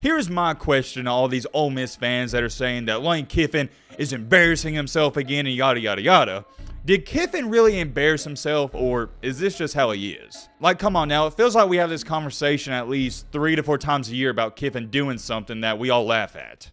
Here's my question to all these Ole Miss fans that are saying that Lane Kiffin is embarrassing himself again and yada yada yada. Did Kiffin really embarrass himself, or is this just how he is? Like, come on now, it feels like we have this conversation at least 3 to 4 times a year about Kiffin doing something that we all laugh at.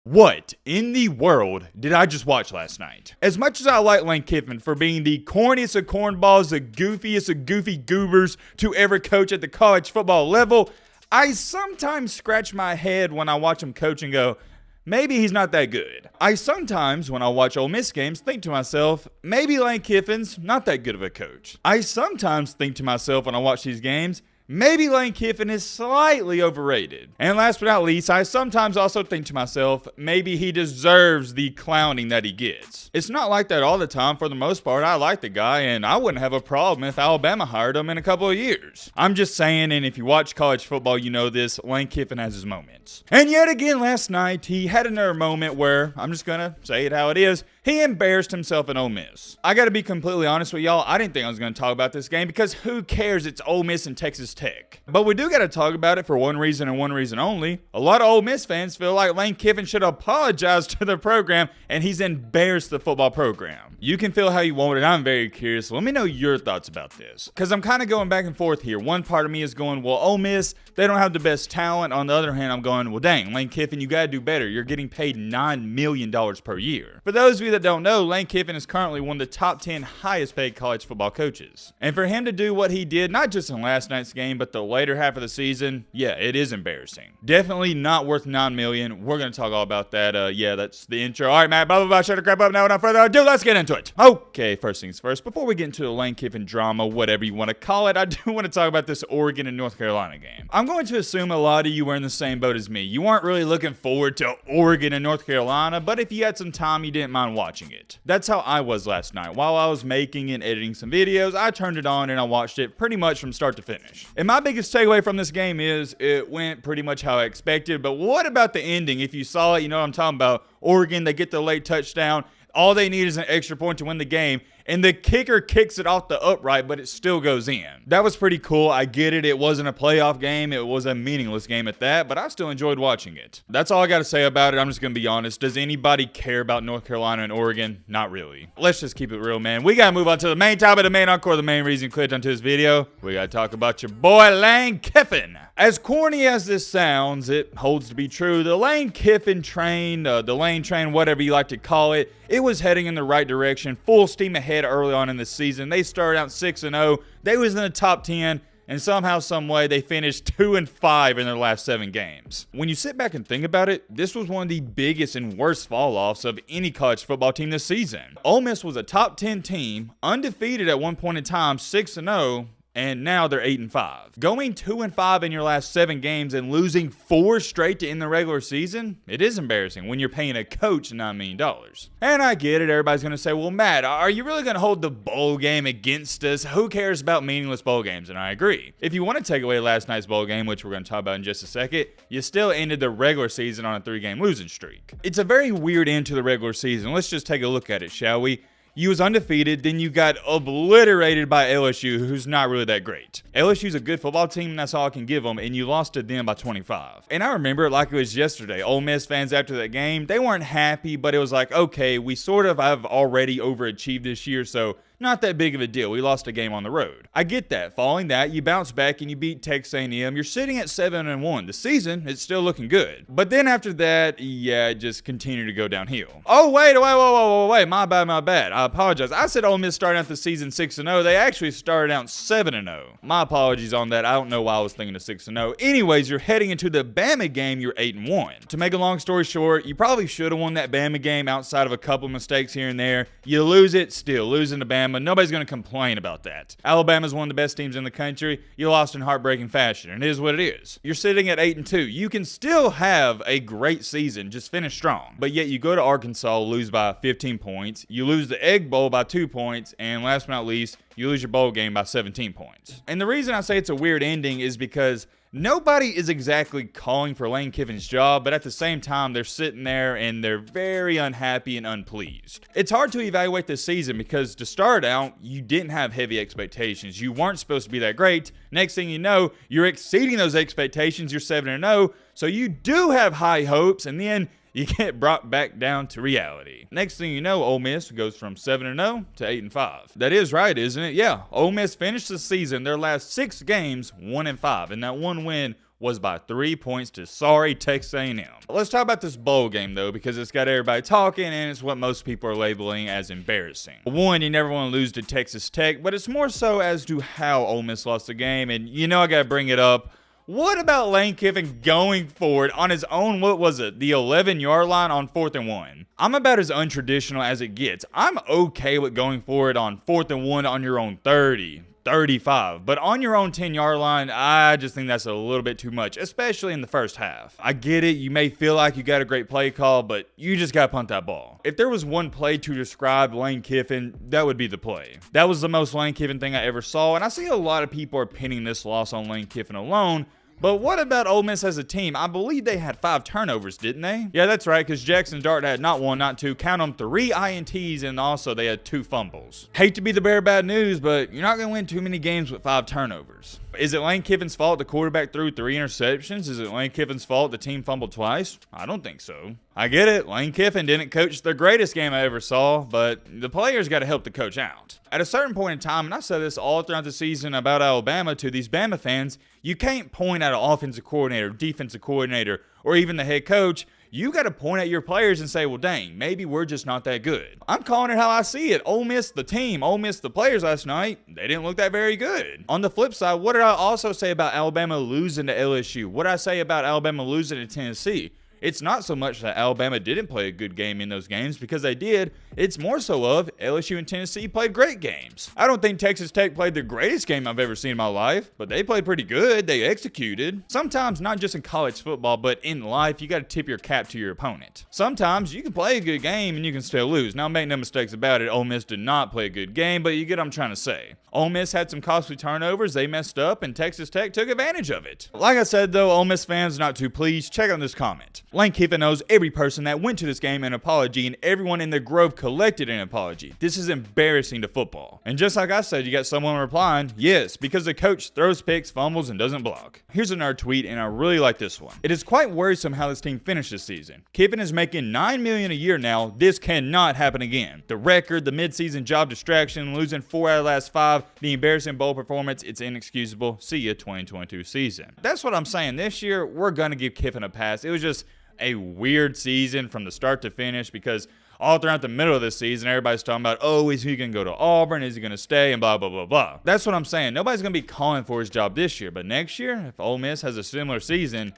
What in the world did I just watch last night? As much as I like Lane Kiffin for being the corniest of cornballs, the goofiest of goofy goobers to ever coach at the college football level, I sometimes scratch my head when I watch him coach and go, maybe he's not that good. I sometimes, when I watch Ole Miss games, think to myself, maybe Lane Kiffin's not that good of a coach. I sometimes think to myself when I watch these games, maybe Lane Kiffin is slightly overrated. And last but not least, I sometimes also think to myself, maybe he deserves the clowning that he gets. It's not like that all the time. For the most part, I like the guy, and I wouldn't have a problem if Alabama hired him in a couple of years. I'm just saying, and if you watch college football, you know this, Lane Kiffin has his moments. And yet again last night, he had another moment where, I'm just gonna say it how it is, he embarrassed himself in Ole Miss. I gotta be completely honest with y'all, I didn't think I was gonna talk about this game because who cares, it's Ole Miss and Texas Tech. But we do gotta talk about it for one reason and one reason only. A lot of Ole Miss fans feel like Lane Kiffin should apologize to the program and he's embarrassed the football program. You can feel how you want it, I'm very curious. Let me know your thoughts about this. Because I'm kind of going back and forth here. One part of me is going, well, Ole Miss, they don't have the best talent. On the other hand, I'm going, well, dang, Lane Kiffin, you gotta do better. You're getting paid $9 million per year. For those of you that don't know, Lane Kiffin is currently one of the top 10 highest paid college football coaches. And for him to do what he did, not just in last night's game, but the later half of the season, yeah, it is embarrassing. Definitely not worth $9 million. We're going to talk all about that. Yeah, that's the intro. All right, Matt, blah, blah, blah, shut the crap up now. Without further ado, let's get into it. Okay, first things first. Before we get into the Lane Kiffin drama, whatever you want to call it, I do want to talk about this Oregon and North Carolina game. I'm going to assume a lot of you were in the same boat as me. You weren't really looking forward to Oregon and North Carolina, but if you had some time, you didn't mind watching it. That's how I was last night. While I was making and editing some videos, I turned it on and I watched it pretty much from start to finish. And my biggest takeaway from this game is it went pretty much how I expected, but what about the ending? If you saw it, you know what I'm talking about. Oregon, they get the late touchdown. All they need is an extra point to win the game, and the kicker kicks it off the upright, but it still goes in. That was pretty cool. I get it. It wasn't a playoff game. It was a meaningless game at that, but I still enjoyed watching it. That's all I got to say about it. I'm just going to be honest. Does anybody care about North Carolina and Oregon? Not really. Let's just keep it real, man. We got to move on to the main topic, the main encore, the main reason you clicked onto this video. We got to talk about your boy, Lane Kiffin. As corny as this sounds, it holds to be true. The Lane Kiffin train, the Lane train, whatever you like to call it, it was heading in the right direction, full steam ahead early on in the season. They started out 6-0. They was in the top 10, and somehow, some way, they finished 2-5 in their last 7 games. When you sit back and think about it, this was one of the biggest and worst fall-offs of any college football team this season. Ole Miss was a top 10 team, undefeated at one point in time, 6-0. And now they're 8-5. Going 2-5 in your last 7 games and losing 4 straight to end the regular season, it is embarrassing when you're paying a coach $9 million. And I get it. Everybody's going to say, well, Matt, are you really going to hold the bowl game against us? Who cares about meaningless bowl games? And I agree. If you want to take away last night's bowl game, which we're going to talk about in just a second, you still ended the regular season on a 3-game losing streak. It's a very weird end to the regular season. Let's just take a look at it, shall we? You was undefeated, then you got obliterated by LSU, who's not really that great. LSU's a good football team, and that's all I can give them, and you lost to them by 25. And I remember it like it was yesterday. Ole Miss fans after that game, they weren't happy, but it was like, okay, we sort of have already overachieved this year, so not that big of a deal. We lost a game on the road. I get that. Following that, you bounce back and you beat Texas A&M. You're sitting at 7-1. The season, it's still looking good. But then after that, yeah, it just continued to go downhill. Oh, wait. My bad. I apologize. I said Ole Miss started out the season 6-0. They actually started out 7-0. My apologies on that. I don't know why I was thinking of 6-0. Anyways, you're heading into the Bama game. You're 8-1. To make a long story short, you probably should have won that Bama game outside of a couple mistakes here and there. You lose it, still losing to Bama. Nobody's going to complain about that. Alabama's one of the best teams in the country. You lost in heartbreaking fashion, and it is what it is. You're sitting at 8-2. You can still have a great season, just finish strong. But yet you go to Arkansas, lose by 15 points. You lose the Egg Bowl by 2 points, and last but not least, you lose your bowl game by 17 points. And the reason I say it's a weird ending is because Nobody is exactly calling for Lane Kiffin's job, but at the same time, they're sitting there and they're very unhappy and unpleased. It's hard to evaluate this season because to start out, you didn't have heavy expectations. You weren't supposed to be that great. Next thing you know, you're exceeding those expectations. You're 7-0, so you do have high hopes, and then you get brought back down to reality. Next thing you know, Ole Miss goes from 7-0 to 8-5. That is right, isn't it? Yeah, Ole Miss finished the season, their last 6 games, 1-5, and that one win was by 3 points to sorry Texas A&M. Let's talk about this bowl game, though, because it's got everybody talking, and it's what most people are labeling as embarrassing. One, you never want to lose to Texas Tech, but it's more so as to how Ole Miss lost the game, and you know I gotta bring it up. What about Lane Kiffin going for it on his own, what was it, the 11-yard line on 4th and 1? I'm about as untraditional as it gets. I'm okay with going for it on 4th and 1 on your own 30, 35, but on your own 10-yard line, I just think that's a little bit too much, especially in the first half. I get it, you may feel like you got a great play call, but you just got to punt that ball. If there was one play to describe Lane Kiffin, that would be the play. That was the most Lane Kiffin thing I ever saw, and I see a lot of people are pinning this loss on Lane Kiffin alone. But what about Ole Miss as a team? I believe they had 5 turnovers, didn't they? Yeah, that's right, because Jackson Dart had not 1, not 2, count them, 3 INTs, and also they had 2 fumbles. Hate to be the bearer of bad news, but you're not going to win too many games with 5 turnovers. Is it Lane Kiffin's fault the quarterback threw 3 interceptions? Is it Lane Kiffin's fault the team fumbled twice? I don't think so. I get it, Lane Kiffin didn't coach the greatest game I ever saw, but the players got to help the coach out. At a certain point in time, and I said this all throughout the season about Alabama to these Bama fans, you can't point at an offensive coordinator, defensive coordinator, or even the head coach. You got to point at your players and say, well, dang, maybe we're just not that good. I'm calling it how I see it. Ole Miss, the team, Ole Miss, the players last night, they didn't look that very good. On the flip side, what did I also say about Alabama losing to LSU? What did I say about Alabama losing to Tennessee? It's not so much that Alabama didn't play a good game in those games, because they did. It's more so of LSU and Tennessee played great games. I don't think Texas Tech played the greatest game I've ever seen in my life, but they played pretty good. They executed. Sometimes, not just in college football, but in life, you got to tip your cap to your opponent. Sometimes you can play a good game and you can still lose. Now, make no mistakes about it, Ole Miss did not play a good game, but you get what I'm trying to say. Ole Miss had some costly turnovers. They messed up, and Texas Tech took advantage of it. Like I said, though, Ole Miss fans not too pleased. Check out this comment. Lane Kiffin owes every person that went to this game an apology, and everyone in the Grove collected an apology. This is embarrassing to football. And just like I said, you got someone replying, yes, because the coach throws picks, fumbles, and doesn't block. Here's another tweet, and I really like this one. It is quite worrisome how this team finished this season. Kiffin is making $9 million a year now. This cannot happen again. The record, the midseason job distraction, losing 4 out of the last 5, the embarrassing bowl performance, it's inexcusable. See ya 2022 season. That's what I'm saying. This year, we're going to give Kiffin a pass. It was just a weird season from the start to finish, because all throughout the middle of the season, everybody's talking about, oh, is he going to go to Auburn? Is he going to stay? And blah, blah, blah, blah. That's what I'm saying. Nobody's going to be calling for his job this year. But next year, if Ole Miss has a similar season,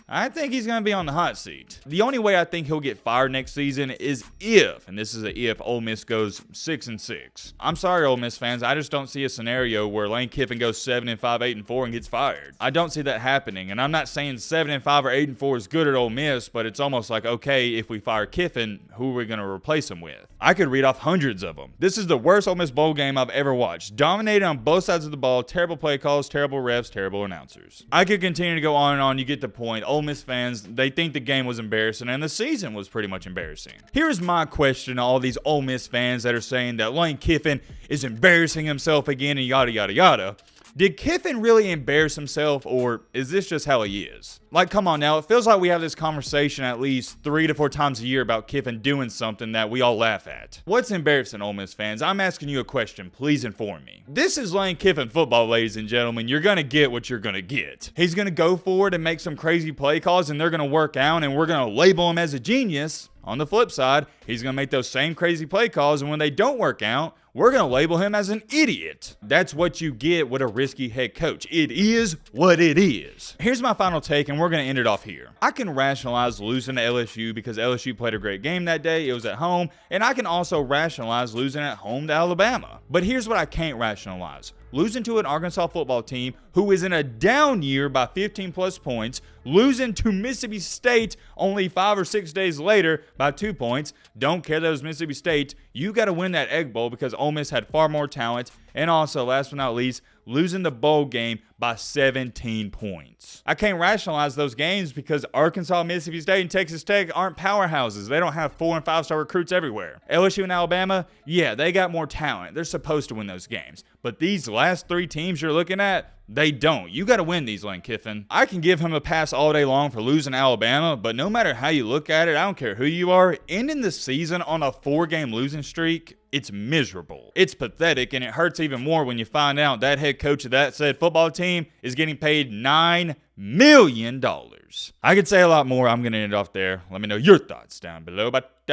I think he's going to be on the hot seat. The only way I think he'll get fired next season is if, and this is a if, Ole Miss goes 6-6. I'm sorry, Ole Miss fans. I just don't see a scenario where Lane Kiffin goes 7-5, 8-4 and gets fired. I don't see that happening. And I'm not saying 7-5 or 8-4 is good at Ole Miss, but it's almost like, okay, if we fire Kiffin, who are we going to replace him with? I could read off hundreds of them. This is the worst Ole Miss bowl game I've ever watched. Dominated on both sides of the ball. Terrible play calls, terrible refs, terrible announcers. I could continue to go on and on. You get the point. Ole Miss fans, they think the game was embarrassing, and the season was pretty much embarrassing. Here's my question to all these Ole Miss fans that are saying that Lane Kiffin is embarrassing himself again and yada, yada, yada. Did Kiffin really embarrass himself, or is this just how he is? Like, come on now, it feels like we have this conversation at least 3 to 4 times a year about Kiffin doing something that we all laugh at. What's embarrassing, Ole Miss fans? I'm asking you a question. Please inform me. This is Lane Kiffin football, ladies and gentlemen. You're going to get what you're going to get. He's going to go forward and make some crazy play calls, and they're going to work out, and we're going to label him as a genius. On the flip side, he's going to make those same crazy play calls, and when they don't work out, we're going to label him as an idiot. That's what you get with a risky head coach. It is what it is. Here's my final take, and we're going to end it off here. I can rationalize losing to LSU because LSU played a great game that day. It was at home. And I can also rationalize losing at home to Alabama. But here's what I can't rationalize. Losing to an Arkansas football team who is in a down year by 15 plus points, losing to Mississippi State only 5 or 6 days later by 2 points. Don't care that it was Mississippi State. You got to win that Egg Bowl because Ole Miss had far more talent. And also, last but not least, losing the bowl game by 17 points. I can't rationalize those games because Arkansas, Mississippi State, and Texas Tech aren't powerhouses. They don't have 4- and 5-star recruits everywhere. LSU and Alabama, yeah, they got more talent. They're supposed to win those games. But these last 3 teams you're looking at, they don't. You got to win these, Lane Kiffin. I can give him a pass all day long for losing Alabama, but no matter how you look at it, I don't care who you are, ending the season on a 4-game losing streak, it's miserable. It's pathetic, and it hurts even more when you find out that head coach of that said football team is getting paid $9 million. I could say a lot more. I'm going to end it off there. Let me know your thoughts down below. But